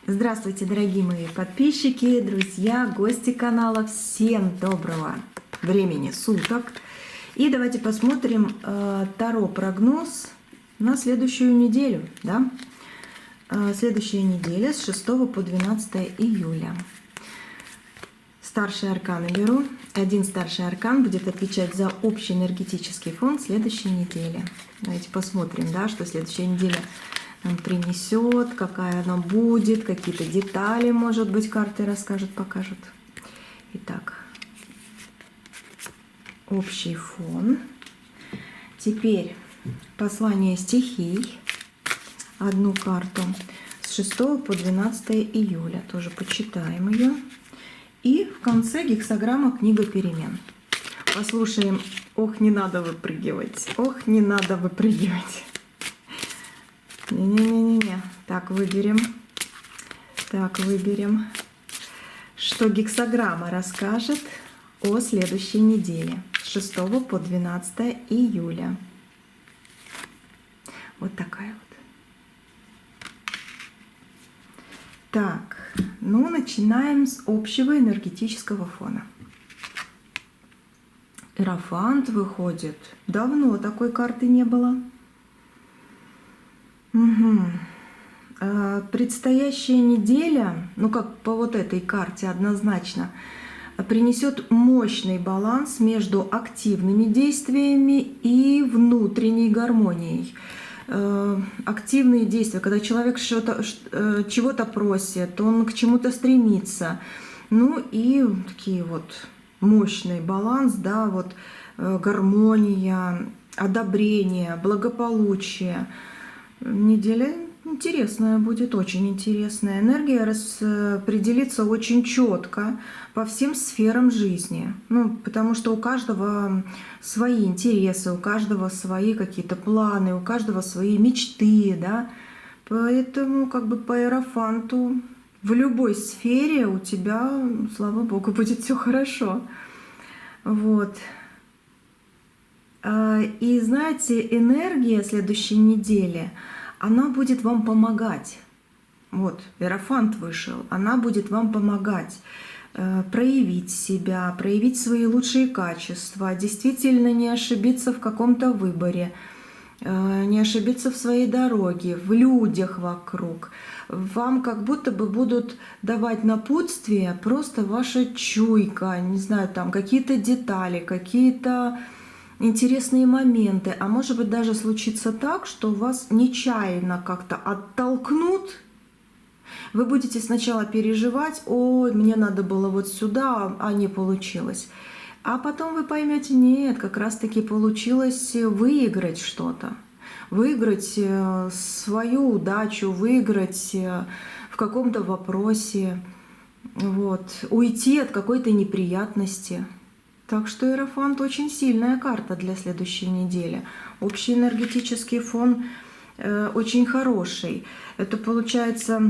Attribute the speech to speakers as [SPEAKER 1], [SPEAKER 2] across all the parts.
[SPEAKER 1] Здравствуйте, дорогие мои подписчики, друзья, гости канала. Всем доброго времени суток. И давайте посмотрим таро-прогноз на следующую неделю. Да? Следующая неделя с 6 по 12 июля. Старшие арканы беру. Один старший аркан будет отвечать за общий энергетический фон следующей недели. Давайте посмотрим, да, что следующая неделя нам принесет, какая она будет, какие-то детали, может быть, карты расскажут, покажут. Итак, общий фон. Теперь послание стихий. Одну карту с 6 по 12 июля. Тоже почитаем ее. И в конце гексаграмма «Книга перемен». Послушаем. Ох, не надо выпрыгивать. Ох, не надо выпрыгивать. Не-не-не-не-не. Так, выберем. Так, выберем. Что гексаграмма расскажет о следующей неделе. С 6 по 12 июля. Вот такая вот. Так, ну начинаем с общего энергетического фона. Иерофант выходит. Давно такой карты не было. Угу. Предстоящая неделя, ну как по вот этой карте однозначно, принесет мощный баланс между активными действиями и внутренней гармонией. Активные действия, когда человек чего-то просит, он к чему-то стремится. Ну и такие вот мощный баланс, да, вот гармония, одобрение, благополучие. Неделя интересная будет, очень интересная. Энергия распределится очень четко по всем сферам жизни. Ну, потому что у каждого свои интересы, у каждого свои какие-то планы, у каждого свои мечты, да. Поэтому как бы по иерофанту в любой сфере у тебя, слава богу, будет все хорошо. Вот. И знаете, энергия следующей недели, она будет вам помогать. Вот, иерофант вышел, она будет вам помогать проявить себя, проявить свои лучшие качества, действительно не ошибиться в каком-то выборе, не ошибиться в своей дороге, в людях вокруг. Вам как будто бы будут давать напутствие просто ваша чуйка, не знаю, там какие-то детали, какие-то интересные моменты, а может быть даже случится так, что вас нечаянно как-то оттолкнут. Вы будете сначала переживать: ой, мне надо было вот сюда, а не получилось. А потом вы поймете: нет, как раз-таки получилось выиграть что-то, выиграть свою удачу, выиграть в каком-то вопросе, вот, уйти от какой-то неприятности. Так что иерофант очень сильная карта для следующей недели. Общий энергетический фон очень хороший. Это получается,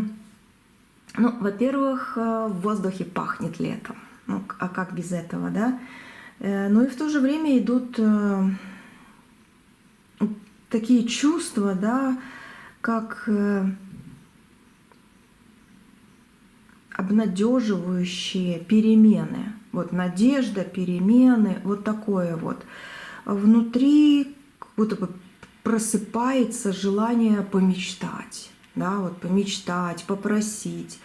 [SPEAKER 1] ну, во-первых, в воздухе пахнет летом. Ну, а как без этого, да? Ну и в то же время идут такие чувства, да, как обнадеживающие перемены. Вот надежда, перемены, вот такое вот. Внутри как будто бы просыпается желание помечтать, да, вот помечтать, попросить.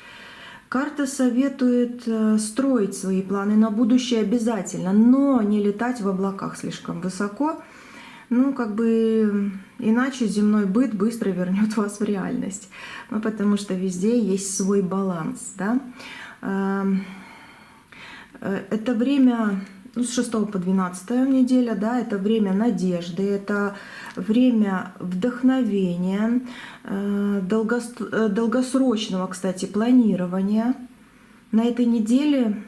[SPEAKER 1] Карта советует строить свои планы на будущее обязательно, но не летать в облаках слишком высоко. Ну, как бы иначе земной быт быстро вернет вас в реальность. Ну, потому что везде есть свой баланс, да. Это время, ну, с 6 по 12 неделя, да, это время надежды, это время вдохновения, долгосрочного, кстати, планирования. На этой неделе,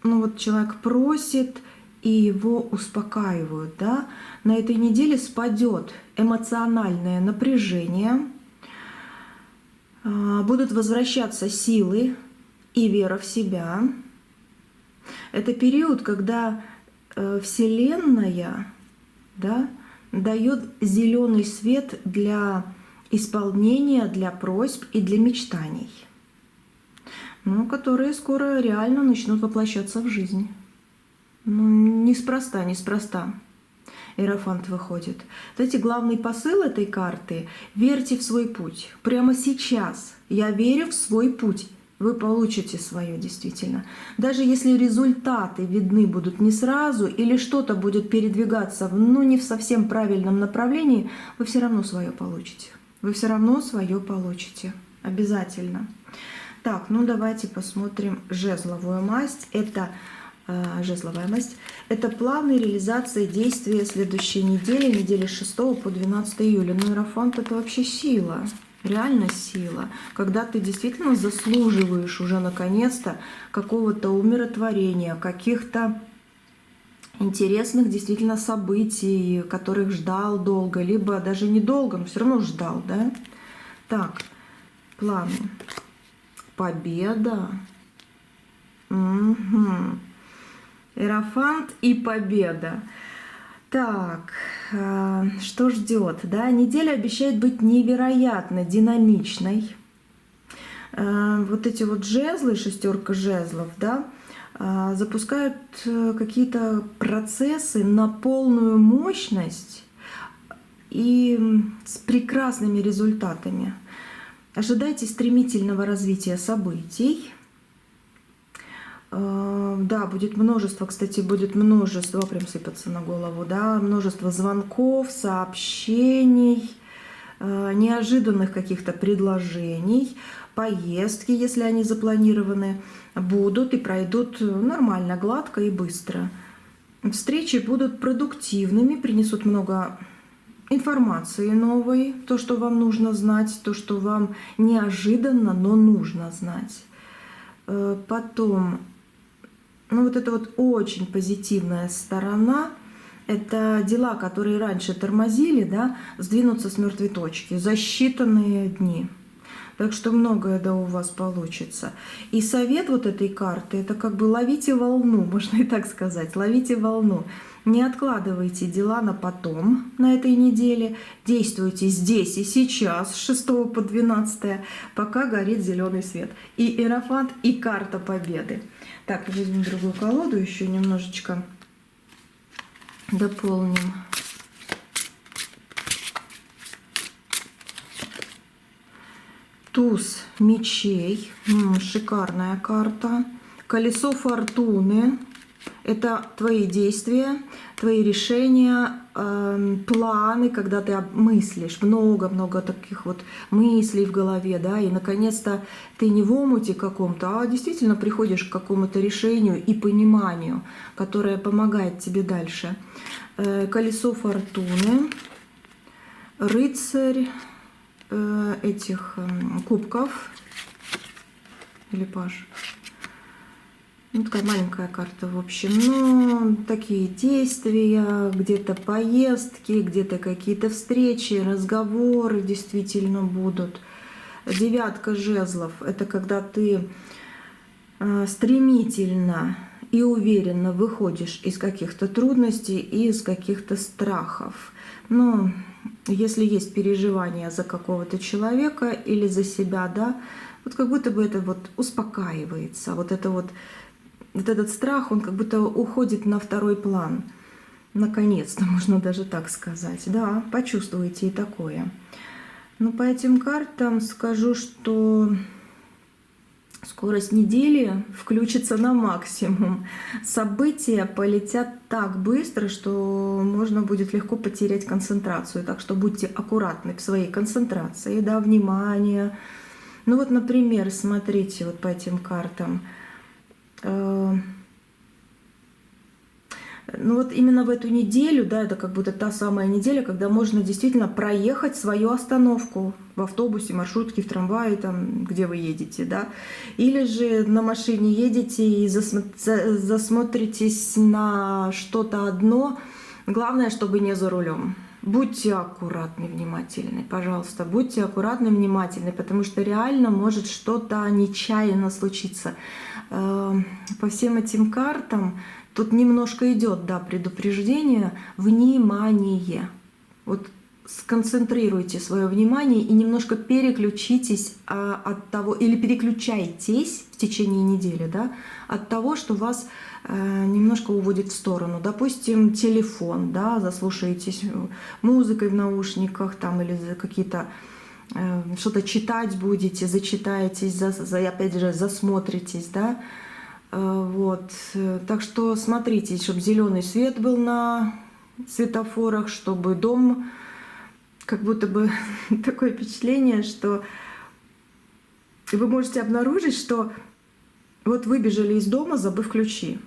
[SPEAKER 1] ну вот человек просит, и его успокаивают, да. На этой неделе спадет эмоциональное напряжение, будут возвращаться силы и вера в себя. Это период, когда Вселенная, да, дает зеленый свет для исполнения для просьб и для мечтаний, ну, которые скоро реально начнут воплощаться в жизнь. Ну, неспроста, неспроста Иерофант выходит. Знаете, главный посыл этой карты — верьте в свой путь. Прямо сейчас я верю в свой путь. Вы получите свое действительно. Даже если результаты видны будут не сразу или что-то будет передвигаться не в совсем правильном направлении, вы все равно свое получите. Вы все равно свое получите. Обязательно. Так, ну давайте посмотрим жезловую масть. Это жезловая масть. Это планы реализации действия следующей недели с 6 по 12 июля. Ну, Иерофант — это вообще сила. Реально сила, когда ты действительно заслуживаешь уже наконец-то какого-то умиротворения, каких-то интересных действительно событий, которых ждал долго, либо даже недолго, но все равно ждал, да? Так, планы. Победа. Угу. Иерофант и победа. Так, что ждет? Да? Неделя обещает быть невероятно динамичной. Вот эти вот жезлы, шестерка жезлов, да, запускают какие-то процессы на полную мощность и с прекрасными результатами. Ожидайте стремительного развития событий. Да, будет множество, кстати, прям сыпаться на голову, да, множество звонков, сообщений, неожиданных каких-то предложений, поездки, если они запланированы, будут и пройдут нормально, гладко и быстро. Встречи будут продуктивными, принесут много информации новой, то, что вам нужно знать, то, что вам неожиданно, но нужно знать. Потом, вот это вот очень позитивная сторона, это дела, которые раньше тормозили, да, сдвинутся с мертвой точки за считанные дни. Так что многое, да, у вас получится. И совет вот этой карты — это как бы ловите волну, можно и так сказать, ловите волну. Не откладывайте дела на потом, на этой неделе. Действуйте здесь и сейчас, с 6 по 12, пока горит зеленый свет. И Иерофант, и карта победы. Так, возьмем другую колоду, еще немножечко дополним. Туз мечей, шикарная карта. Колесо фортуны. Это твои действия, твои решения, планы, когда ты мыслишь, много-много таких вот мыслей в голове, да, и наконец-то ты не в омуте каком-то, а действительно приходишь к какому-то решению и пониманию, которое помогает тебе дальше. Колесо фортуны, рыцарь этих кубков, или паж. Такая маленькая карта, в общем. Но такие действия, где-то поездки, где-то какие-то встречи, разговоры действительно будут. Девятка жезлов — это когда ты стремительно и уверенно выходишь из каких-то трудностей и из каких-то страхов. Но если есть переживания за какого-то человека или за себя, да, вот как будто бы это вот успокаивается, вот этот страх, он как будто уходит на второй план. Наконец-то, можно даже так сказать. Да, почувствуете и такое. Но по этим картам скажу, что скорость недели включится на максимум. События полетят так быстро, что можно будет легко потерять концентрацию. Так что будьте аккуратны в своей концентрации, да, внимание. Ну вот, например, смотрите вот по этим картам. Ну вот именно в эту неделю, да, это как будто та самая неделя, когда можно действительно проехать свою остановку в автобусе, маршрутке, в трамвае, там, где вы едете, да, или же на машине едете и засмотритесь на что-то одно, главное, чтобы не за рулем. Будьте аккуратны, внимательны, пожалуйста, будьте аккуратны, внимательны, потому что реально может что-то нечаянно случиться. По всем этим картам тут немножко идет, да, предупреждение, внимание. Вот сконцентрируйте свое внимание и немножко переключитесь от того, или переключайтесь в течение недели, да, от того, что вас немножко уводит в сторону. Допустим, телефон, да, заслушаетесь музыкой в наушниках там, или какие-то что-то читать будете, зачитаетесь, опять же, засмотритесь, да. Вот. Так что смотрите, чтобы зеленый свет был на светофорах, чтобы дом, как будто бы такое впечатление, что вы можете обнаружить, что вот выбежали из дома, забыв ключи,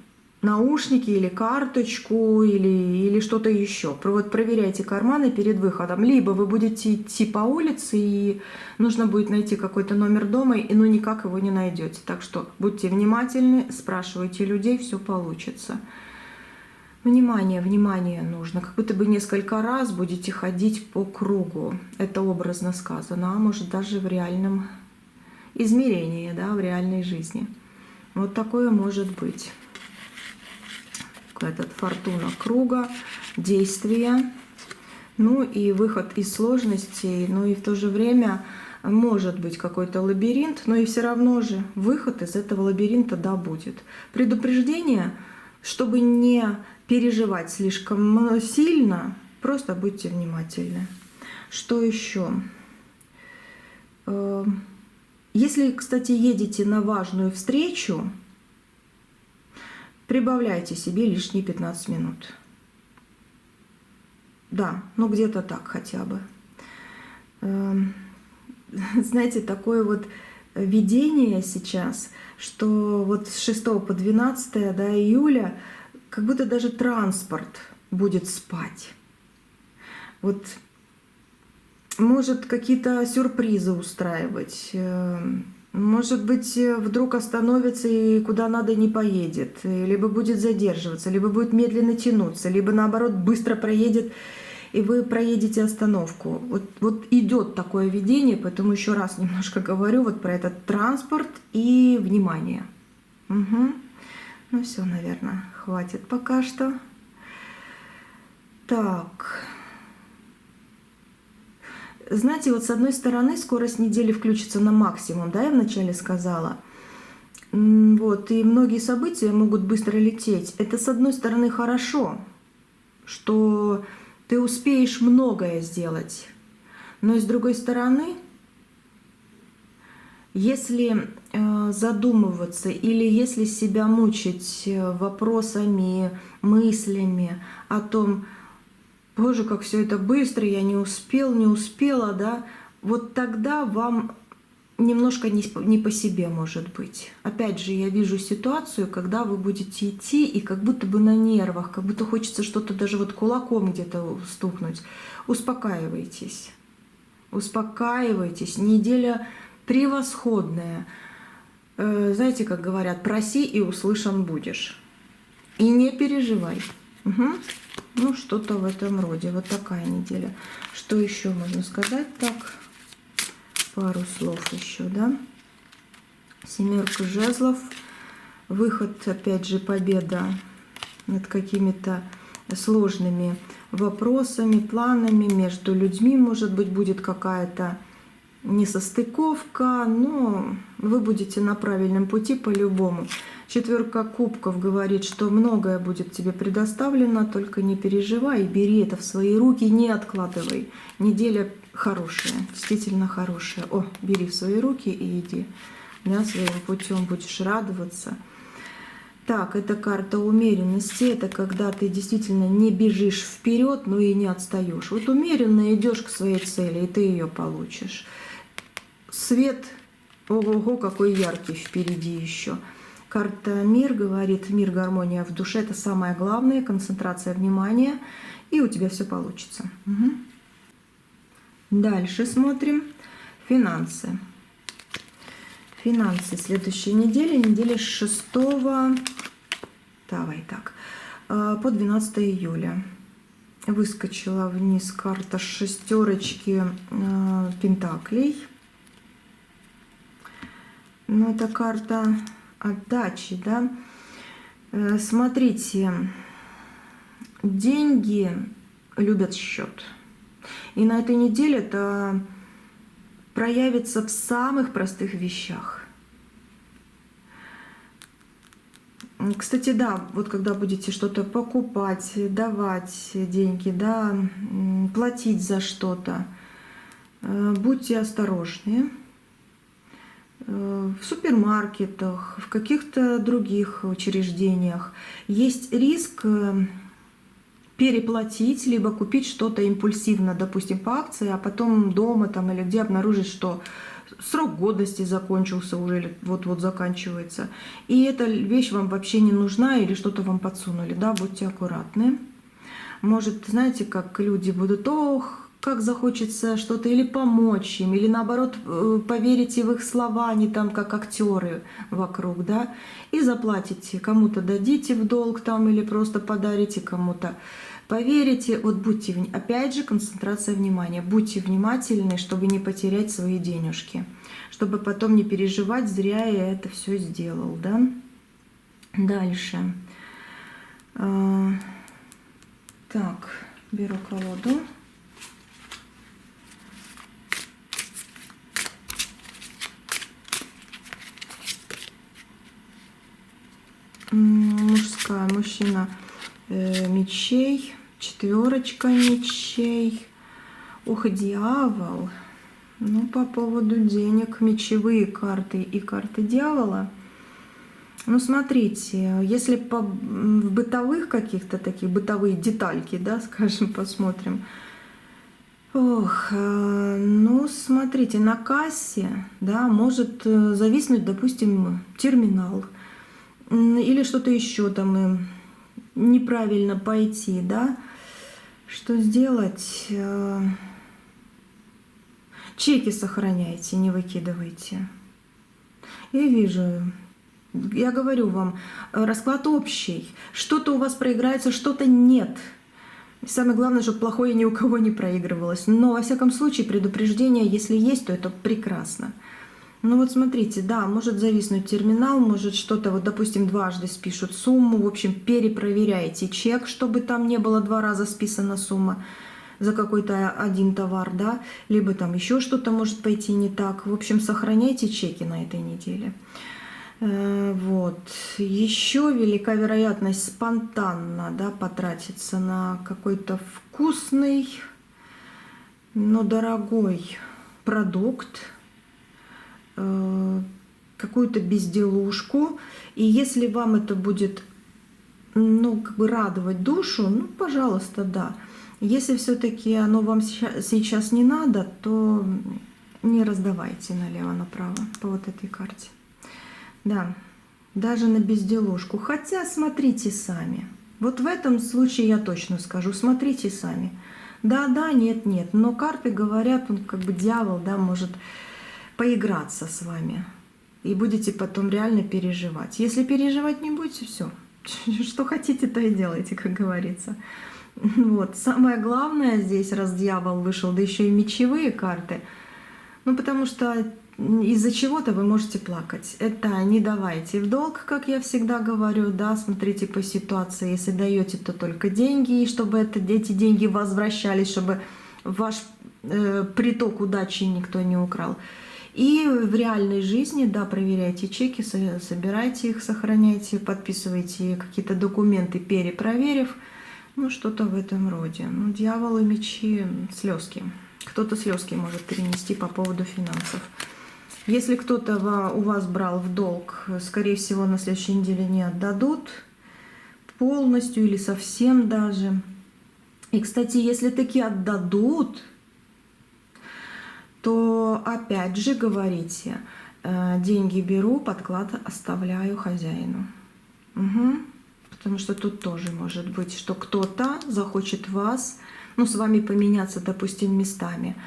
[SPEAKER 1] наушники или карточку или что-то еще. Вот проверяйте карманы перед выходом. Либо вы будете идти по улице и нужно будет найти какой-то номер дома, но никак его не найдете. Так что будьте внимательны, спрашивайте людей, все получится. Внимание, внимание нужно. Как будто бы несколько раз будете ходить по кругу. Это образно сказано, а может даже в реальном измерении, да, в реальной жизни. Вот такое может быть. Этот фортуна круга, действия, ну и выход из сложностей, но и в то же время может быть какой-то лабиринт, но и все равно же выход из этого лабиринта да будет. Предупреждение, чтобы не переживать слишком сильно, просто будьте внимательны. Что еще? Если, кстати, едете на важную встречу, прибавляйте себе лишние 15 минут. Да, ну где-то так хотя бы. Знаете, такое вот видение сейчас, что вот с 6 по 12 да, июля как будто даже транспорт будет спать. Вот может какие-то сюрпризы устраивать. Может быть, вдруг остановится и куда надо не поедет, либо будет задерживаться, либо будет медленно тянуться, либо наоборот быстро проедет, и вы проедете остановку. Вот идет такое видение, поэтому еще раз немножко говорю вот про этот транспорт и внимание. Угу. Ну все, наверное, хватит пока что. Так. Знаете, вот с одной стороны скорость недели включится на максимум, да, я вначале сказала. Вот, и многие события могут быстро лететь. Это с одной стороны хорошо, что ты успеешь многое сделать. Но и с другой стороны, если задумываться или если себя мучить вопросами, мыслями о том, Боже, как все это быстро, я не успел, не успела, да, вот тогда вам немножко не по себе может быть. Опять же, я вижу ситуацию, когда вы будете идти и как будто бы на нервах, как будто хочется что-то даже вот кулаком где-то стукнуть. Успокаивайтесь, успокаивайтесь, неделя превосходная. Знаете, как говорят, проси и услышан будешь. И не переживай. Угу. Ну, что-то в этом роде. Вот такая неделя. Что еще можно сказать? Так, пару слов еще, да. Семерка жезлов. Выход, опять же, победа над какими-то сложными вопросами, планами. Между людьми, может быть, будет какая-то несостыковка, но вы будете на правильном пути по-любому. Четверка кубков говорит, что многое будет тебе предоставлено, только не переживай, бери это в свои руки, не откладывай. Неделя хорошая, действительно хорошая. О, бери в свои руки и иди. Да, своим путем будешь радоваться. Так, это карта умеренности, это когда ты действительно не бежишь вперед, но и не отстаешь. Вот умеренно идешь к своей цели, и ты ее получишь. Свет, ого-го, какой яркий впереди еще. Карта мир говорит, мир, гармония в душе, это самое главное, концентрация внимания, и у тебя все получится. Угу. Дальше смотрим финансы. Финансы следующей недели, неделя с 6 по 12 июля. Выскочила вниз карта шестерочки пентаклей. Но это карта отдачи, да. Смотрите, деньги любят счет. И на этой неделе это проявится в самых простых вещах. Кстати, да, вот когда будете что-то покупать, давать деньги, да, платить за что-то, будьте осторожны. В супермаркетах, в каких-то других учреждениях есть риск переплатить, либо купить что-то импульсивно, допустим, по акции, а потом дома там или где обнаружить, что срок годности закончился уже или вот-вот заканчивается. И эта вещь вам вообще не нужна или что-то вам подсунули. Да, будьте аккуратны. Может, знаете, как люди будут, ох, как захочется что-то или помочь им, или наоборот поверите в их слова, они там как актеры вокруг, да, и заплатите, кому-то дадите в долг там или просто подарите кому-то. Поверите, вот будьте, опять же, концентрация внимания, будьте внимательны, чтобы не потерять свои денежки, чтобы потом не переживать, зря я это все сделал, да. Дальше. Так, беру колоду. Мужская, мужчина мечей, четверочка мечей. Ух, дьявол. Ну, по поводу денег, мечевые карты и карты дьявола. Ну, смотрите, если в бытовых каких-то таких, бытовые детальки, да, скажем, посмотрим. Ох, ну, смотрите, на кассе, да, может зависнуть, допустим, терминал. Или что-то еще там неправильно пойти, да? Что сделать? Чеки сохраняйте, не выкидывайте. Я вижу, я говорю вам, расклад общий. Что-то у вас проиграется, что-то нет. И самое главное, чтобы плохое ни у кого не проигрывалось. Но, во всяком случае, предупреждение, если есть, то это прекрасно. Ну вот смотрите, да, может зависнуть терминал, может что-то, вот допустим, дважды спишут сумму, в общем, перепроверяйте чек, чтобы там не было 2 раза списана сумма за какой-то один товар, да, либо там еще что-то может пойти не так. В общем, сохраняйте чеки на этой неделе. Вот. Еще велика вероятность спонтанно, да, потратиться на какой-то вкусный, но дорогой продукт, какую-то безделушку. И если вам это будет, ну, как бы радовать душу, ну, пожалуйста, да. Если все-таки оно вам сейчас не надо, то не раздавайте налево-направо по вот этой карте. Да, даже на безделушку. Хотя смотрите сами. Вот в этом случае я точно скажу, смотрите сами. Да, нет, нет. Но карты говорят, он как бы дьявол, да, может поиграться с вами. И будете потом реально переживать. Если переживать не будете, все. Что хотите, то и делайте, как говорится. Вот. Самое главное здесь, раз дьявол вышел, да еще и мечевые карты, ну потому что из-за чего-то вы можете плакать. Это не давайте в долг, как я всегда говорю, да, смотрите по ситуации. Если даете, то только деньги, и чтобы эти деньги возвращались, чтобы ваш приток удачи никто не украл. И в реальной жизни, да, проверяйте чеки, собирайте их, сохраняйте, подписывайте какие-то документы, перепроверив. Ну, что-то в этом роде. Ну, дьявол и мечи, слезки. Кто-то слезки может перенести по поводу финансов. Если кто-то у вас брал в долг, скорее всего, на следующей неделе не отдадут полностью или совсем даже. И, кстати, если таки отдадут, то опять же говорите, деньги беру, подклад оставляю хозяину. Угу. Потому что тут тоже может быть, что кто-то захочет вас, ну, с вами поменяться, допустим, местами,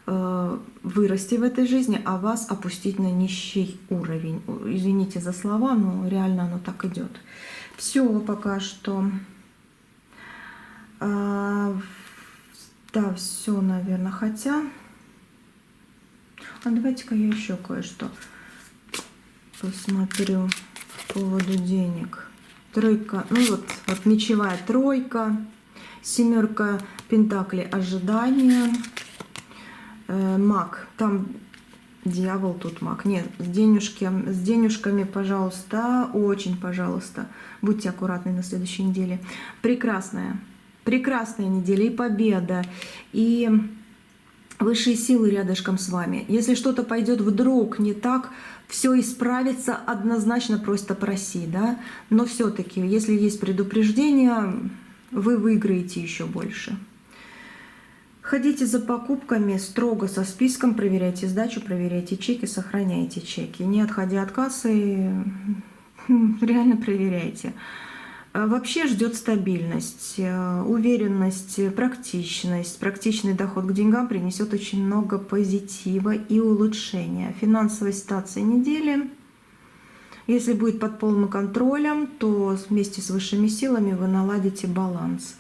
[SPEAKER 1] вырасти в этой жизни, а вас опустить на нищий уровень. Извините за слова, но реально оно так идет. Все пока что. Да, все, наверное, хотя... А давайте-ка я еще кое-что посмотрю по поводу денег. Тройка, ну вот мечевая тройка, Семерка пентаклей, ожидание. Маг, там дьявол, тут маг. Нет, с денежками, пожалуйста, очень пожалуйста, будьте аккуратны на следующей неделе. Прекрасная неделя, и победа, и высшие силы рядышком с вами. Если что-то пойдет вдруг не так, все исправится однозначно, просто проси, да. Но все-таки, если есть предупреждение, вы выиграете еще больше. Ходите за покупками строго со списком, проверяйте сдачу, проверяйте чеки, сохраняйте чеки. Не отходя от кассы, реально проверяйте. Вообще ждет стабильность, уверенность, практичность. Практичный доход к деньгам принесет очень много позитива и улучшения. Финансовая ситуация недели. Если будет под полным контролем, то вместе с высшими силами вы наладите баланс.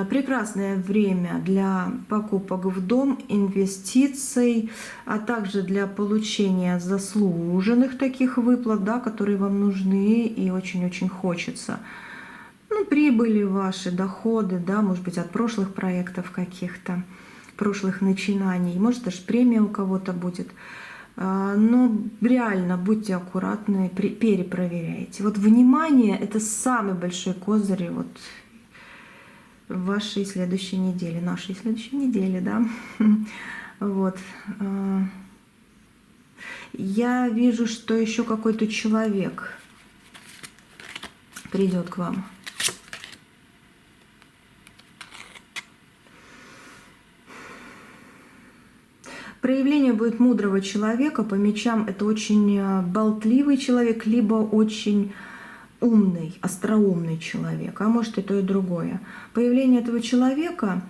[SPEAKER 1] Прекрасное время для покупок в дом, инвестиций, а также для получения заслуженных таких выплат, да, которые вам нужны и очень-очень хочется. Ну, прибыли ваши, доходы, да, может быть, от прошлых проектов каких-то, прошлых начинаний, может, даже премия у кого-то будет. Но реально будьте аккуратны, перепроверяйте. Вот внимание — это самый большой козырь вот в вашей следующей неделе, нашей следующей неделе, да. Вот. Я вижу, что еще какой-то человек придет к вам. Проявление будет мудрого человека. По мечам это очень болтливый человек, либо очень умный, остроумный человек, а может и то, и другое. Появление этого человека,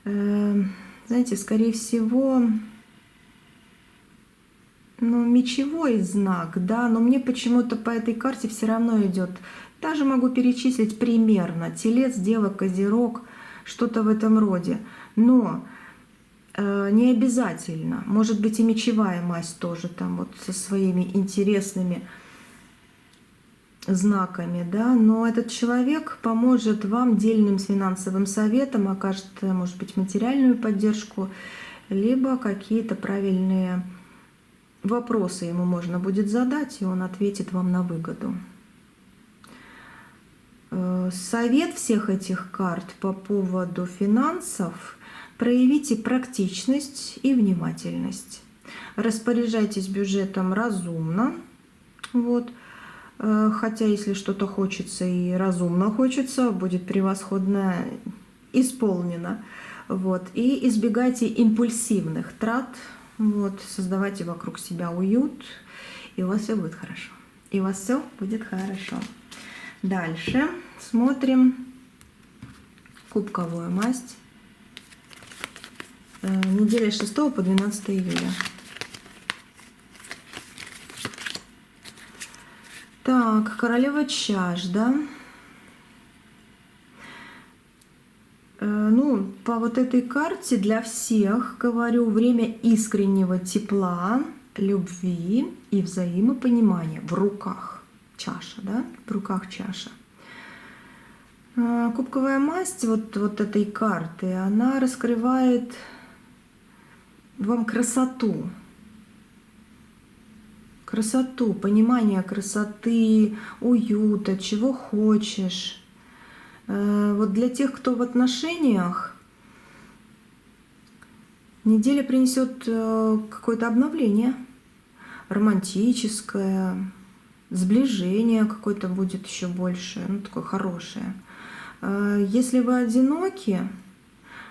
[SPEAKER 1] знаете, скорее всего, ну, мечевой знак, да, но мне почему-то по этой карте все равно идет. Даже могу перечислить примерно: Телец, Дева, Козерог, что-то в этом роде. Но не обязательно. Может быть и мечевая масть тоже там вот со своими интересными знаками, да, но этот человек поможет вам дельным финансовым советом, окажет, может быть, материальную поддержку, либо какие-то правильные вопросы ему можно будет задать, и он ответит вам на выгоду. Совет всех этих карт по поводу финансов: проявите практичность и внимательность. Распоряжайтесь бюджетом разумно, вот. Хотя, если что-то хочется и разумно хочется, будет превосходно исполнено. Вот. И избегайте импульсивных трат. Вот. Создавайте вокруг себя уют, и у вас все будет хорошо. И у вас все будет хорошо. Дальше смотрим кубковую масть. Неделя с 6 по 12 июля. Так, королева чаш, да? Ну, по вот этой карте для всех, говорю, время искреннего тепла, любви и взаимопонимания в руках. Чаша, да? В руках чаша. Кубковая масть вот этой карты, она раскрывает вам красоту. Красоту, понимание красоты, уюта, чего хочешь. Вот для тех, кто в отношениях, неделя принесет какое-то обновление, романтическое, сближение какое-то будет еще больше, ну такое хорошее. Если вы одиноки,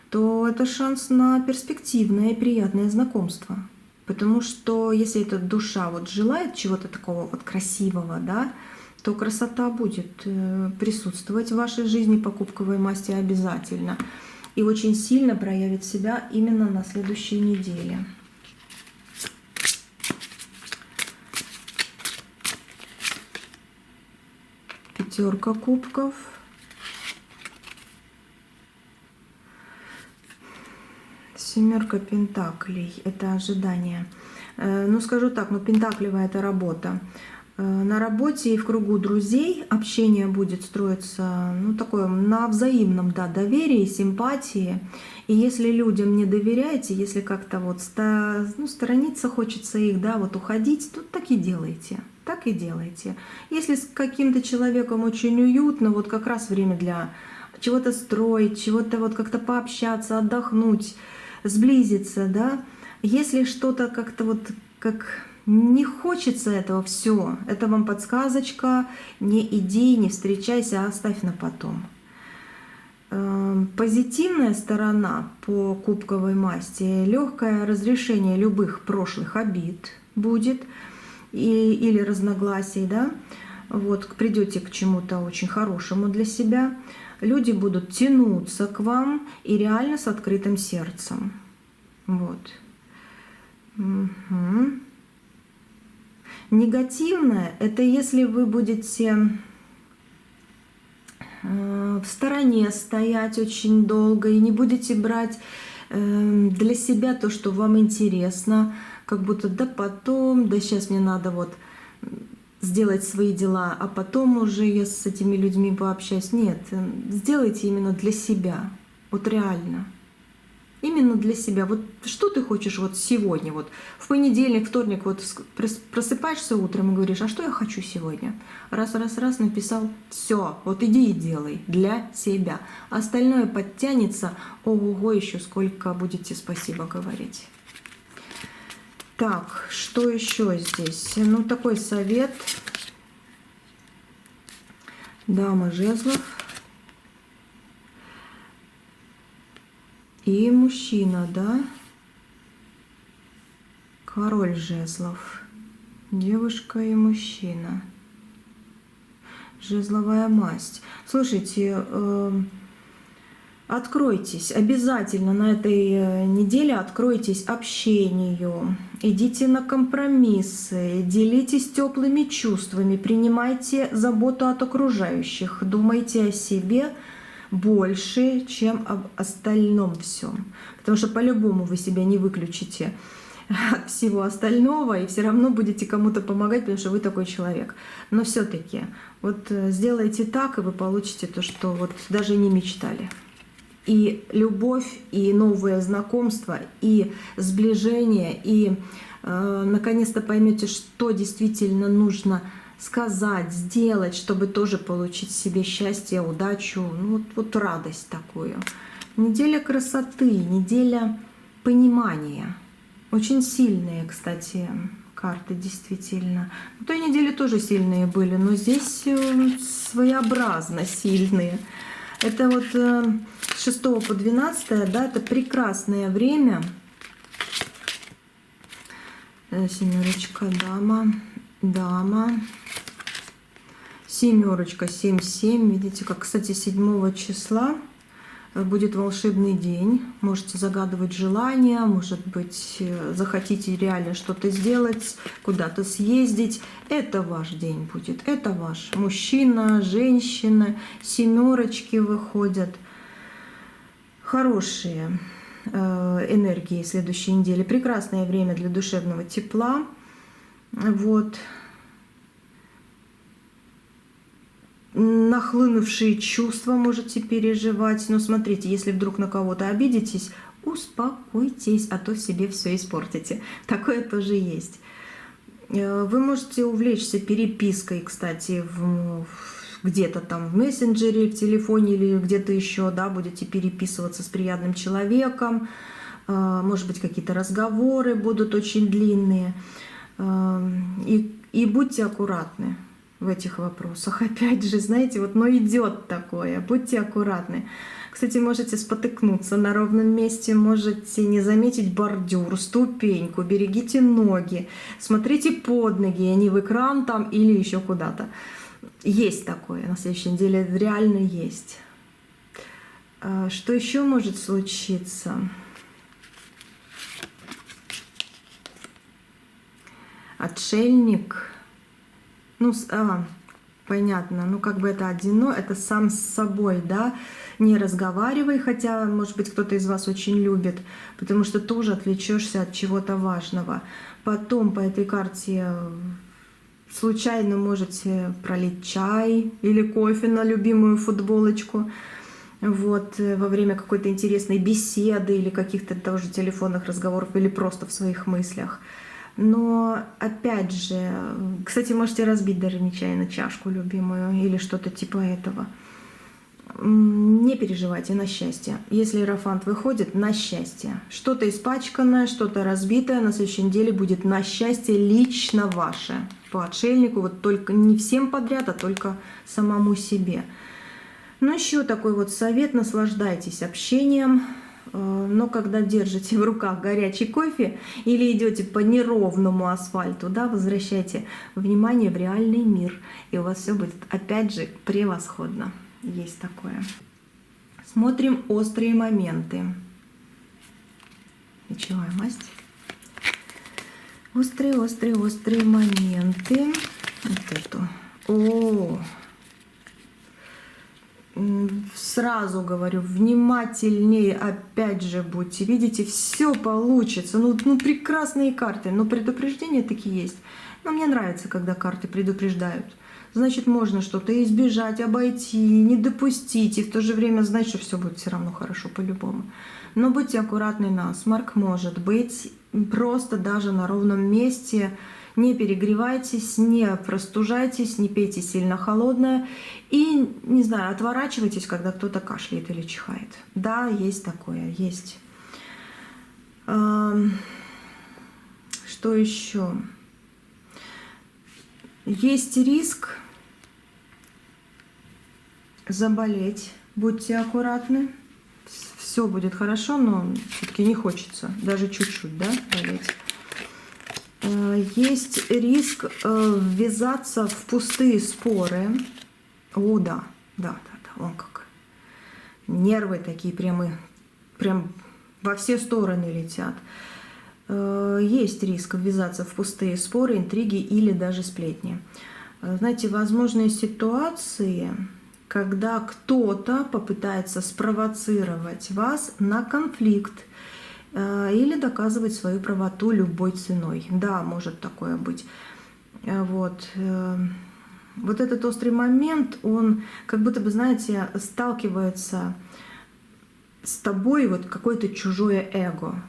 [SPEAKER 1] то это шанс на перспективное и приятное знакомство. Потому что если эта душа вот желает чего-то такого вот красивого, да, то красота будет присутствовать в вашей жизни по кубковой масти обязательно. И очень сильно проявит себя именно на следующей неделе. Пятерка кубков. Семерка пентаклей — это ожидание. Ну, скажу так, ну, пентаклевая — это работа. На работе и в кругу друзей общение будет строиться, ну, такое на взаимном, да, доверии, симпатии. И если людям не доверяете, если как-то вот ну, сторониться хочется их, да, вот уходить, то так и делайте. Так и делайте. Если с каким-то человеком очень уютно, вот как раз время для чего-то строить, чего-то вот как-то пообщаться, отдохнуть, сблизиться, да. Если что-то как-то вот как не хочется этого, все, это вам подсказочка, не иди, не встречайся, а оставь на потом. Позитивная сторона по кубковой масти — легкое разрешение любых прошлых обид будет или разногласий, да. Вот, придете к чему-то очень хорошему для себя. Люди будут тянуться к вам и реально с открытым сердцем. Вот. Угу. Негативное — это если вы будете в стороне стоять очень долго и не будете брать для себя то, что вам интересно, как будто да потом, да сейчас мне надо вот сделать свои дела, а потом уже я с этими людьми пообщаюсь. Нет, сделайте именно для себя, вот реально. Именно для себя. Вот что ты хочешь вот сегодня, вот в понедельник, вторник, вот просыпаешься утром и говоришь, а что я хочу сегодня? Раз, написал, все, вот иди и делай для себя. Остальное подтянется, ого-го, еще сколько будете спасибо говорить. Так, что еще здесь? Ну, такой совет. Дама жезлов. И мужчина, да? Король жезлов. Девушка и мужчина. Жезловая масть. Слушайте, откройтесь, обязательно на этой неделе откройтесь общению, идите на компромиссы, делитесь теплыми чувствами, принимайте заботу от окружающих, думайте о себе больше, чем об остальном всем. Потому что по-любому вы себя не выключите от всего остального и все равно будете кому-то помогать, потому что вы такой человек. Но все-таки вот сделайте так, и вы получите то, что вот даже не мечтали. И любовь, и новые знакомства, и сближение, и наконец-то поймете, что действительно нужно сказать, сделать, чтобы тоже получить себе счастье, удачу, ну, вот радость такую. Неделя красоты, неделя понимания. Очень сильные, кстати, карты, действительно. На той неделе тоже сильные были, но здесь своеобразно сильные. Это вот с 6 по 12, да, это прекрасное время. Семерочка, дама, дама. Семерочка, 7-7. Видите, как, кстати, 7 числа будет волшебный день. Можете загадывать желания, может быть, захотите реально что-то сделать, куда-то съездить. Это ваш день будет. Это ваш мужчина, женщина. Семерочки выходят. Хорошие энергии следующей недели. Прекрасное время для душевного тепла. Вот. Нахлынувшие чувства можете переживать. Но смотрите, если вдруг на кого-то обидитесь, успокойтесь, а то себе все испортите. Такое тоже есть. Вы можете увлечься перепиской, кстати, где-то там в мессенджере, в телефоне или где-то еще, да, будете переписываться с приятным человеком. Может быть, какие-то разговоры будут очень длинные. И будьте аккуратны в этих вопросах. Опять же, знаете, вот, но идет такое, будьте аккуратны. Кстати, можете спотыкнуться на ровном месте, можете не заметить бордюр, ступеньку, берегите ноги, смотрите под ноги, а не в экран там или еще куда-то. Есть такое на следующей неделе, реально есть. Что еще может случиться? Отшельник. Ну, понятно, ну как бы это одино, это сам с собой, да, не разговаривай, хотя, может быть, кто-то из вас очень любит, потому что тоже отвлечешься от чего-то важного. Потом по этой карте случайно можете пролить чай или кофе на любимую футболочку. Вот, во время какой-то интересной беседы или каких-то тоже телефонных разговоров, или просто в своих мыслях. Но опять же, кстати, можете разбить даже нечаянно чашку любимую или что-то типа этого. Не переживайте, на счастье. Если иерофант выходит, на счастье. Что-то испачканное, что-то разбитое на следующей неделе будет на счастье лично ваше. По отшельнику, вот только не всем подряд, а только самому себе. Ну, еще такой вот совет: наслаждайтесь общением, но когда держите в руках горячий кофе или идете по неровному асфальту, да, возвращайте внимание в реальный мир, и у вас все будет опять же превосходно. Есть такое. Смотрим острые моменты. Мечевая масть. Острые моменты. Вот эту. Сразу говорю, внимательнее, опять же будьте. Видите, все получится. Ну, прекрасные карты, но предупреждения такие есть. Но мне нравится, когда карты предупреждают. Значит, можно что-то избежать, обойти, не допустить, и в то же время знать, что все будет все равно хорошо по-любому. Но будьте аккуратны, насморк может быть просто даже на ровном месте. Не перегревайтесь, не простужайтесь, не пейте сильно холодное и, не знаю, отворачивайтесь, когда кто-то кашляет или чихает. Да, есть такое, есть. Что еще? Есть риск заболеть. Будьте аккуратны. Все будет хорошо, но все-таки не хочется даже чуть-чуть, да, болеть. Есть риск ввязаться в пустые споры. О, да, вон как. Нервы такие прям во все стороны летят. Есть риск ввязаться в пустые споры, интриги или даже сплетни. Знаете, возможны ситуации, когда кто-то попытается спровоцировать вас на конфликт или доказывать свою правоту любой ценой. Да, может такое быть. Вот этот острый момент, он как будто бы, знаете, сталкивается с тобой вот какое-то чужое эго.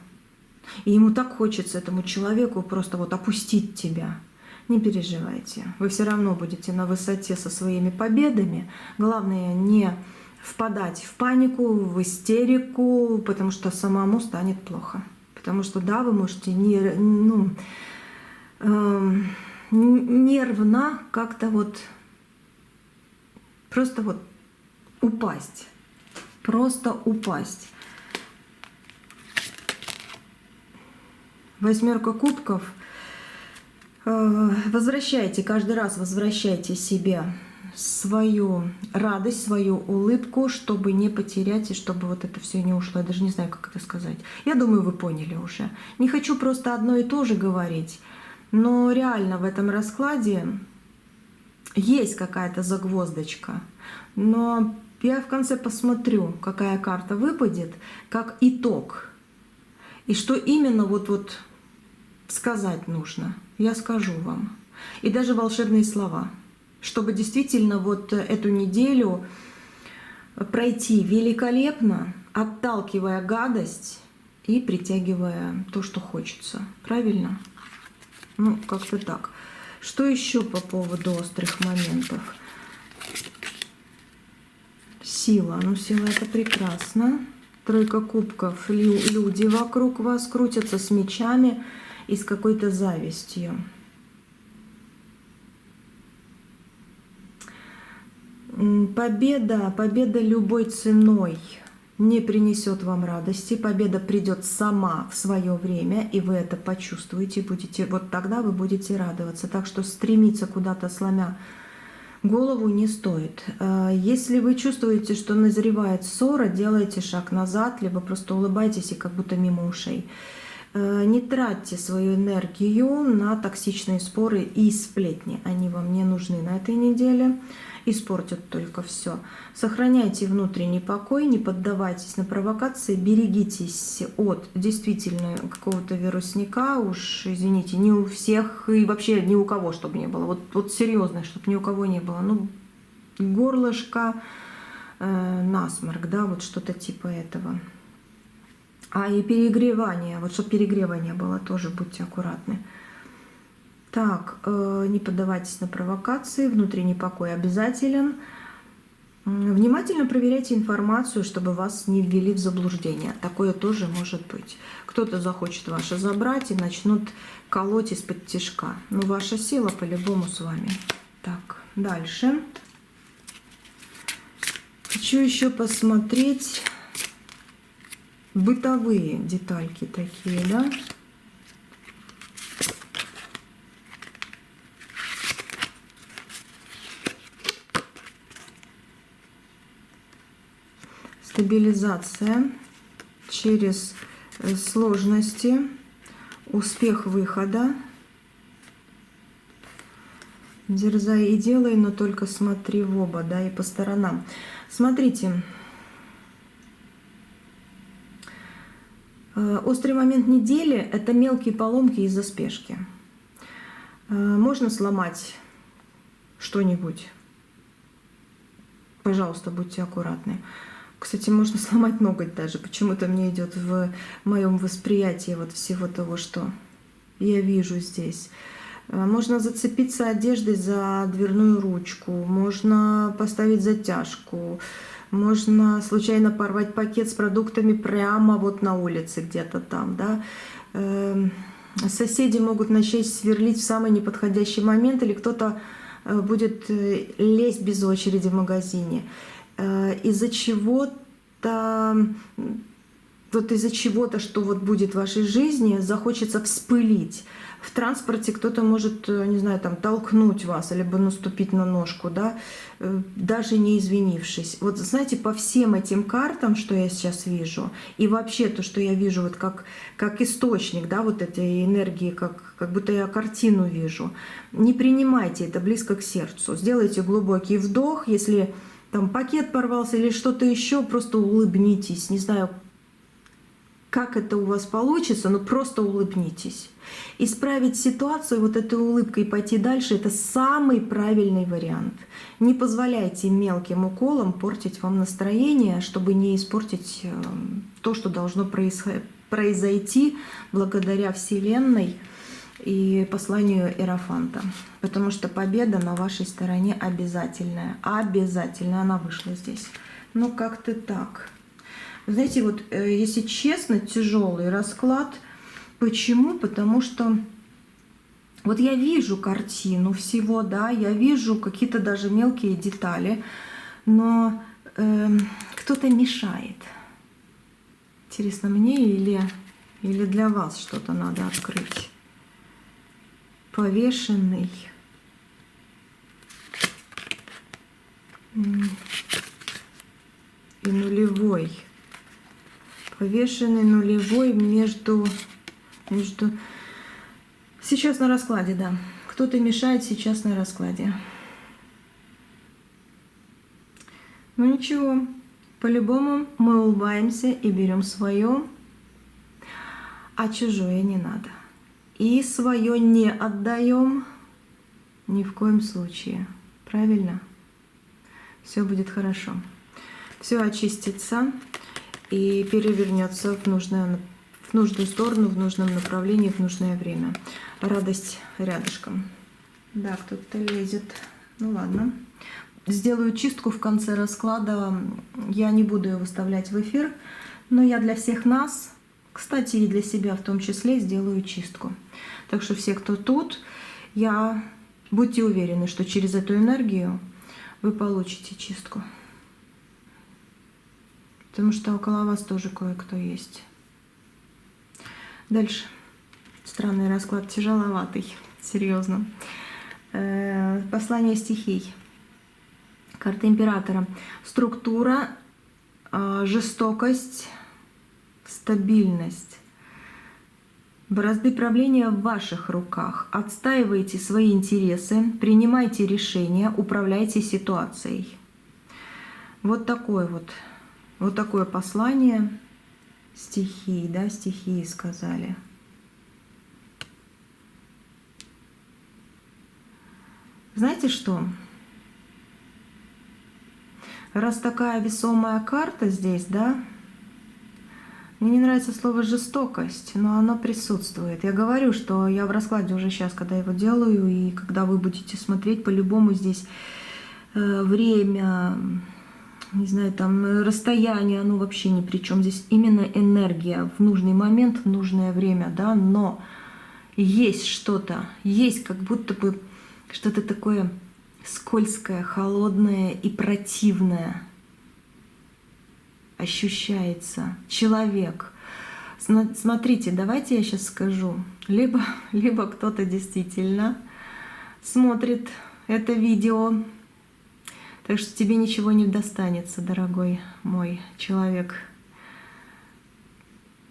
[SPEAKER 1] И ему так хочется, этому человеку, просто вот опустить тебя. Не переживайте. Вы все равно будете на высоте со своими победами. Главное не впадать в панику, в истерику, потому что самому станет плохо. Потому что, да, вы можете нервно как-то вот просто вот упасть. Просто упасть. Восьмерка кубков. Возвращайте, каждый раз возвращайте себе свою радость, свою улыбку, чтобы не потерять и чтобы вот это все не ушло. Я даже не знаю, как это сказать. Я думаю, вы поняли уже. Не хочу просто одно и то же говорить, но реально в этом раскладе есть какая-то загвоздочка. Но я в конце посмотрю, какая карта выпадет, как итог. И что именно вот сказать нужно, я скажу вам. И даже волшебные слова, чтобы действительно вот эту неделю пройти великолепно, отталкивая гадость и притягивая то, что хочется. Правильно? Ну, как-то так. Что еще по поводу острых моментов? Сила. Ну, сила — это прекрасно. Тройка кубков. Люди вокруг вас крутятся с мечами и с какой-то завистью. Победа любой ценой не принесет вам радости. Победа придет сама в свое время, и вы это почувствуете, будете, вот тогда вы будете радоваться. Так что стремиться куда-то, сломя голову, не стоит. Если вы чувствуете, что назревает ссора, делайте шаг назад, либо просто улыбайтесь и как будто мимо ушей. Не тратьте свою энергию на токсичные споры и сплетни. Они вам не нужны на этой неделе. Испортят только все. Сохраняйте внутренний покой, не поддавайтесь на провокации, берегитесь от действительно какого-то вирусника. Уж, извините, не у всех и вообще ни у кого, чтобы не было. Вот серьезно, чтобы ни у кого не было. Ну, горлышко, насморк, да, вот что-то типа этого. А и перегревание, вот чтобы перегрева не было, тоже будьте аккуратны. Так, не поддавайтесь на провокации, внутренний покой обязателен. Внимательно проверяйте информацию, чтобы вас не ввели в заблуждение. Такое тоже может быть. Кто-то захочет ваше забрать и начнут колоть из-под тишка. Но ваша сила по-любому с вами. Так, дальше. Хочу еще посмотреть бытовые детальки такие, да. Стабилизация через сложности, успех выхода. Дерзай и делай, но только смотри в оба, да, и по сторонам. Смотрите, острый момент недели – это мелкие поломки из-за спешки. Можно сломать что-нибудь. Пожалуйста, будьте аккуратны. Кстати, можно сломать ноготь даже. Почему-то мне идет в моем восприятии вот всего того, что я вижу здесь. Можно зацепиться одеждой за дверную ручку, можно поставить затяжку, можно случайно порвать пакет с продуктами прямо вот на улице где-то там, да. Соседи могут начать сверлить в самый неподходящий момент, или кто-то будет лезть без очереди в магазине. Из-за чего-то, что вот будет в вашей жизни, захочется вспылить. В транспорте кто-то может, не знаю, там толкнуть вас, либо наступить на ножку, да, даже не извинившись. Вот знаете, по всем этим картам, что я сейчас вижу, и вообще то, что я вижу вот как источник, да, вот этой энергии, как будто я картину вижу, не принимайте это близко к сердцу. Сделайте глубокий вдох, если там пакет порвался или что-то еще, просто улыбнитесь. Не знаю, как это у вас получится, но просто улыбнитесь. Исправить ситуацию вот этой улыбкой и пойти дальше – это самый правильный вариант. Не позволяйте мелким уколам портить вам настроение, чтобы не испортить то, что должно произойти благодаря Вселенной и посланию Иерофанта. Потому что победа на вашей стороне обязательная. Обязательная. Она вышла здесь. Ну, как-то так. Знаете, вот если честно, тяжелый расклад. Почему? Потому что вот я вижу картину всего, да, я вижу какие-то даже мелкие детали, но кто-то мешает. Интересно, мне или для вас что-то надо открыть? Повешенный. И нулевой. Повешенный, нулевой между... Сейчас на раскладе, да. Кто-то мешает сейчас на раскладе. Ну ничего, по-любому мы улыбаемся и берем свое, а чужое не надо. И свое не отдаем ни в коем случае. Правильно? Все будет хорошо. Все очистится и перевернется в нужную сторону, в нужном направлении, в нужное время. Радость рядышком. Да, кто-то лезет. Ну ладно. Сделаю чистку в конце расклада. Я не буду ее выставлять в эфир, но я для всех нас, кстати, и для себя в том числе, сделаю чистку. Так что все, кто тут, будьте уверены, что через эту энергию вы получите чистку. Потому что около вас тоже кое-кто есть. Дальше. Странный расклад, тяжеловатый, серьезно. Послание стихий. Карта императора. Структура, жестокость, стабильность. Бразды правления в ваших руках. Отстаивайте свои интересы, принимайте решения, управляйте ситуацией. Вот такое послание стихии, да, стихии сказали. Знаете что? Раз такая весомая карта здесь, да, мне не нравится слово «жестокость», но оно присутствует. Я говорю, что я в раскладе уже сейчас, когда его делаю, и когда вы будете смотреть, по-любому здесь время, не знаю, там расстояние, оно вообще ни при чем. Здесь именно энергия в нужный момент, в нужное время, да, но есть что-то, есть как будто бы что-то такое скользкое, холодное и противное. Ощущается человек. Смотрите, давайте я сейчас скажу. Либо кто-то действительно смотрит это видео, так что тебе ничего не достанется, дорогой мой человек,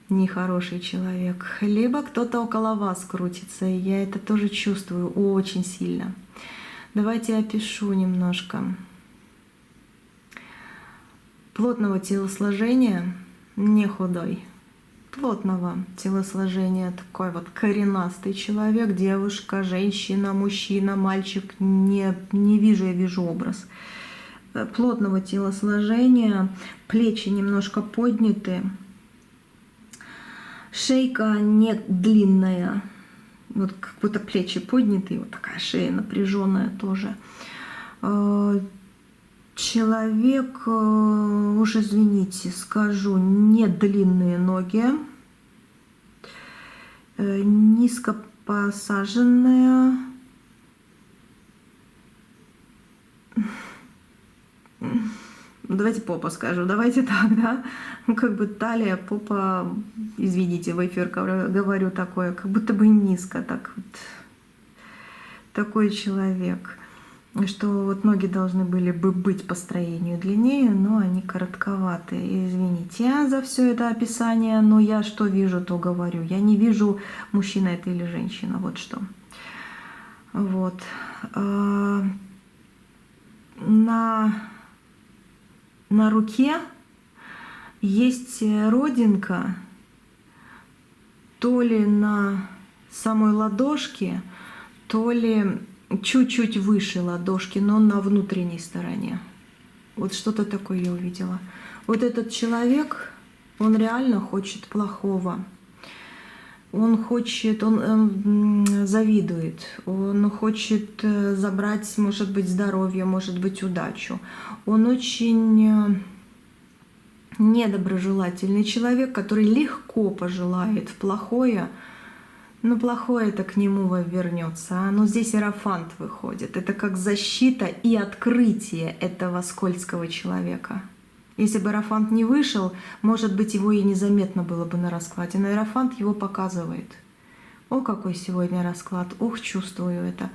[SPEAKER 1] нехороший человек. Либо кто-то около вас крутится, и я это тоже чувствую очень сильно. Давайте я опишу немножко. Плотного телосложения, не худой, плотного телосложения, такой вот коренастый человек, девушка, женщина, мужчина, мальчик, не вижу, я вижу образ. Плотного телосложения, плечи немножко подняты, шейка не длинная, вот как будто плечи подняты, вот такая шея напряженная тоже. Человек, уж извините, скажу, не длинные ноги, низко посаженная, давайте попа скажу, давайте так, да, как бы талия, попа, извините, в эфир говорю такое, как будто бы низко, так вот, такой человек. Что вот ноги должны были бы быть по строению длиннее, но они коротковатые. Извините за все это описание, но я что вижу, то говорю. Я не вижу, мужчина это или женщина, вот что. Вот. На руке есть родинка, то ли на самой ладошке, то ли чуть-чуть выше ладошки, но на внутренней стороне. Вот что-то такое я увидела. Вот этот человек, он реально хочет плохого. Он хочет, он завидует, он хочет забрать, может быть, здоровье, может быть, удачу. Он очень недоброжелательный человек, который легко пожелает плохое, но плохое-то к нему вернется. Но здесь иерофант выходит. Это как защита и открытие этого скользкого человека. Если бы иерофант не вышел, может быть, его и незаметно было бы на раскладе. Но иерофант его показывает. О, какой сегодня расклад. Ух, чувствую это.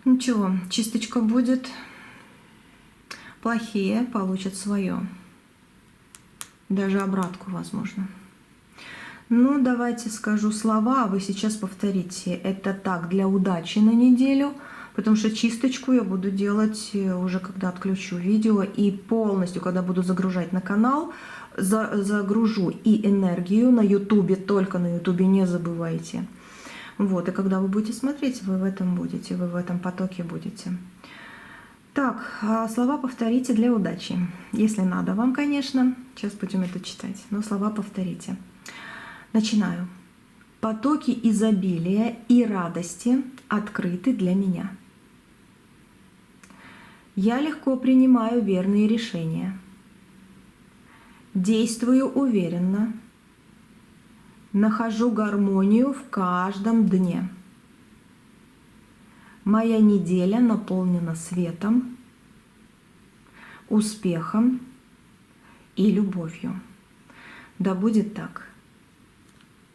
[SPEAKER 1] Ничего, чисточка будет. Плохие получат свое. Даже обратку, возможно. Ну, давайте скажу слова, а вы сейчас повторите. Это так, для удачи на неделю, потому что чисточку я буду делать уже, когда отключу видео, и полностью, когда буду загружать на канал, загружу и энергию на ютубе, только на ютубе, не забывайте. Вот, и когда вы будете смотреть, вы в этом будете, вы в этом потоке будете. Так, а слова повторите для удачи. Если надо вам, конечно, сейчас будем это читать, но слова повторите. Начинаю. Потоки изобилия и радости открыты для меня. Я легко принимаю верные решения. Действую уверенно. Нахожу гармонию в каждом дне. Моя неделя наполнена светом, успехом и любовью. Да будет так.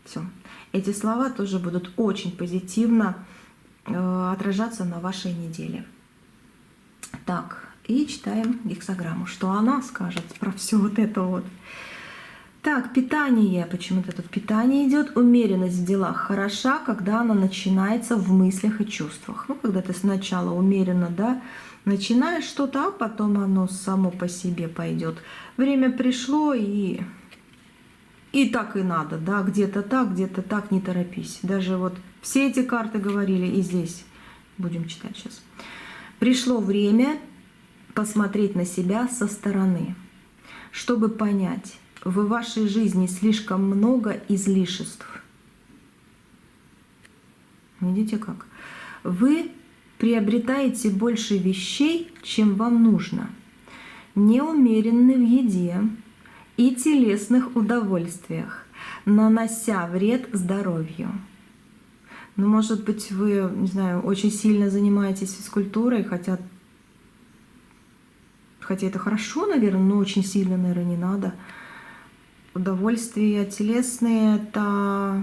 [SPEAKER 1] Все. Эти слова тоже будут очень позитивно отражаться на вашей неделе. Так, и читаем гексаграмму. Что она скажет про все вот это вот. Так, питание. Почему-то тут питание идет. Умеренность в делах хороша, когда она начинается в мыслях и чувствах. Ну, когда ты сначала умеренно, да, начинаешь что-то, а потом оно само по себе пойдет. Время пришло, и так и надо, да, где-то так, не торопись. Даже вот все эти карты говорили, и здесь будем читать сейчас. Пришло время посмотреть на себя со стороны, чтобы понять, в вашей жизни слишком много излишеств. Видите как? Вы приобретаете больше вещей, чем вам нужно. Неумеренны в еде и телесных удовольствиях, нанося вред здоровью. Ну, может быть, вы, не знаю, очень сильно занимаетесь физкультурой, хотя это хорошо, наверное, но очень сильно, наверное, не надо. Удовольствия телесные — это...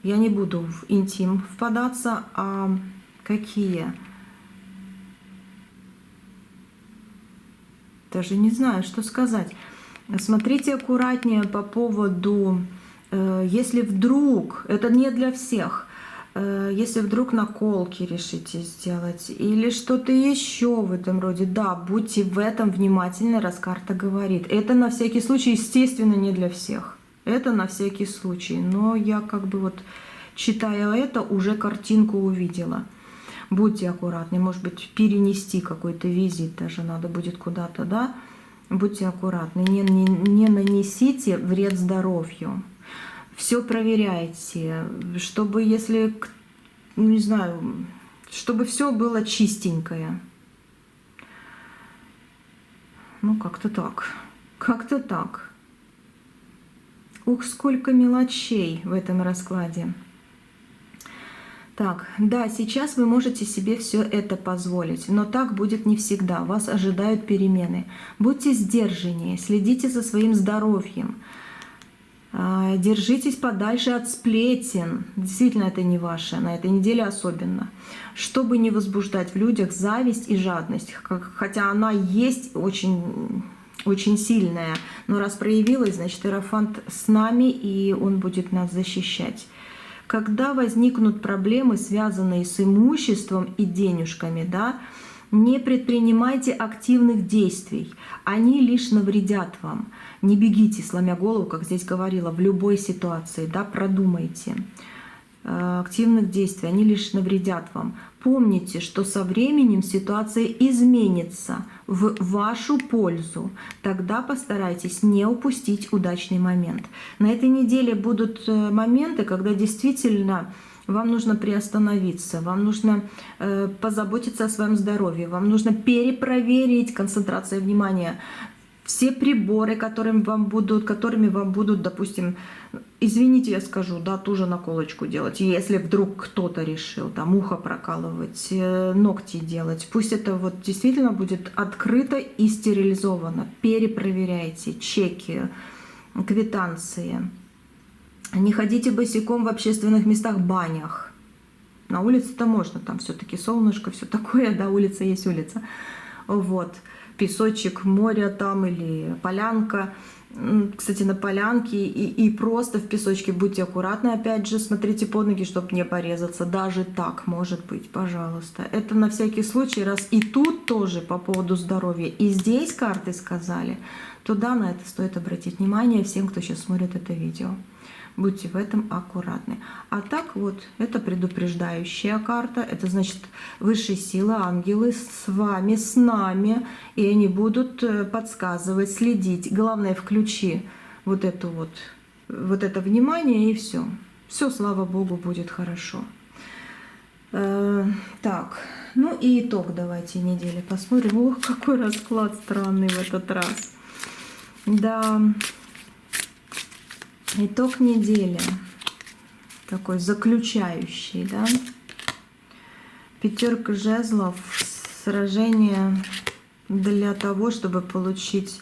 [SPEAKER 1] Я не буду в интим впадаться, а какие? Даже не знаю, что сказать. Смотрите аккуратнее по поводу, если вдруг, это не для всех, если вдруг наколки решите сделать или что-то еще в этом роде, да, будьте в этом внимательны, раз карта говорит. Это на всякий случай, естественно, не для всех. Это на всякий случай. Но я как бы вот, читая это, уже картинку увидела. Будьте аккуратны, может быть, перенести какой-то визит даже надо будет куда-то, да? Будьте аккуратны, не нанесите вред здоровью. Все проверяйте, чтобы, если, ну, не знаю, чтобы все было чистенькое. Ну, как-то так. Как-то так. Ух, сколько мелочей в этом раскладе. Так, да, сейчас вы можете себе все это позволить, но так будет не всегда. Вас ожидают перемены. Будьте сдержаннее, следите за своим здоровьем. Держитесь подальше от сплетен. Действительно, это не ваше, на этой неделе особенно. Чтобы не возбуждать в людях зависть и жадность. Хотя она есть очень, очень сильная. Но раз проявилась, значит, Иерофант с нами, и он будет нас защищать. Когда возникнут проблемы, связанные с имуществом и денежками, да, не предпринимайте активных действий, они лишь навредят вам. Не бегите, сломя голову, как здесь говорила, в любой ситуации, да, продумайте. Активных действий, они лишь навредят вам. Помните, что со временем ситуация изменится в вашу пользу. Тогда постарайтесь не упустить удачный момент. На этой неделе будут моменты, когда действительно вам нужно приостановиться, вам нужно позаботиться о своем здоровье, вам нужно перепроверить концентрацию внимания. Все приборы, которыми вам будут, допустим, извините, я скажу, да, ту же наколочку делать, если вдруг кто-то решил там ухо прокалывать, ногти делать, пусть это вот действительно будет открыто и стерилизовано. Перепроверяйте чеки, квитанции. Не ходите босиком в общественных местах, банях. На улице-то можно, там все-таки солнышко, все такое, да, улица есть улица. Вот. Песочек, море там или полянка. Кстати, на полянке и просто в песочке будьте аккуратны. Опять же, смотрите под ноги, чтобы не порезаться. Даже так может быть, пожалуйста. Это на всякий случай, раз и тут тоже по поводу здоровья, и здесь карты сказали, то да, на это стоит обратить внимание всем, кто сейчас смотрит это видео. Будьте в этом аккуратны. А так вот, это предупреждающая карта. Это значит, высшие силы, ангелы с вами, с нами. И они будут подсказывать, следить. Главное, включи вот это внимание, и все. Все, слава Богу, будет хорошо. Так, ну и итог давайте недели посмотрим. Ох, какой расклад странный в этот раз. Да... Итог недели, такой заключающий, да. Пятерка жезлов, сражение для того, чтобы получить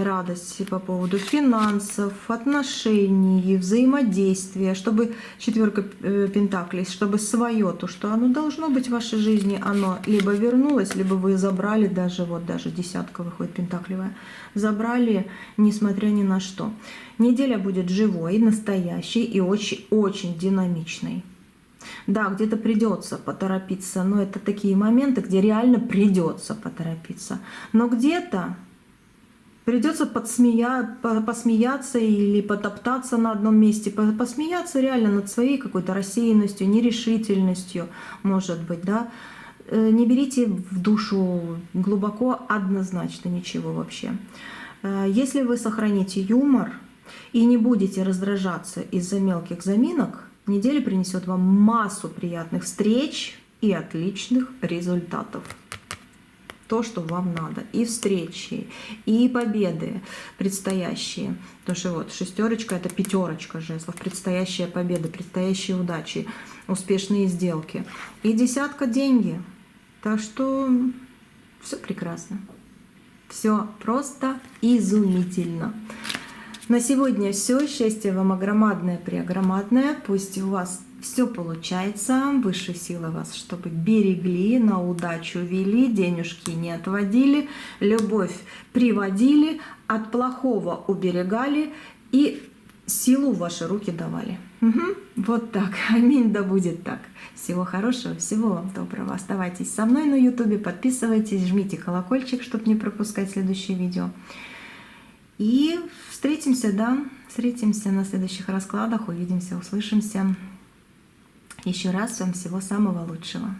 [SPEAKER 1] радости по поводу финансов, отношений, взаимодействия, чтобы четверка пентаклей, чтобы свое, то, что оно должно быть в вашей жизни, оно либо вернулось, либо вы забрали, даже десятка выходит пентаклевая, забрали, несмотря ни на что. Неделя будет живой, настоящей и очень динамичной. Да, где-то придется поторопиться, но это такие моменты, где реально придется поторопиться. Но где-то придется посмеяться или потоптаться на одном месте, посмеяться реально над своей какой-то рассеянностью, нерешительностью, может быть, да. Не берите в душу глубоко однозначно ничего вообще. Если вы сохраните юмор и не будете раздражаться из-за мелких заминок, неделя принесет вам массу приятных встреч и отличных результатов. То, что вам надо. И встречи, и победы предстоящие. Потому что вот шестерочка — это пятерочка жезлов. Предстоящая победа, предстоящие удачи, успешные сделки. И десятка — деньги. Так что все прекрасно. Все просто изумительно. На сегодня все. Счастья вам огромадное-преогромадное. Пусть у вас все получается. Высшие силы вас, чтобы берегли, на удачу вели, денежки не отводили, любовь приводили, от плохого уберегали и силу в ваши руки давали. Вот так. Аминь, да будет так. Всего хорошего, всего вам доброго. Оставайтесь со мной на YouTube, подписывайтесь, жмите колокольчик, чтобы не пропускать следующие видео. И встретимся на следующих раскладах, увидимся, услышимся. Еще раз всем всего самого лучшего.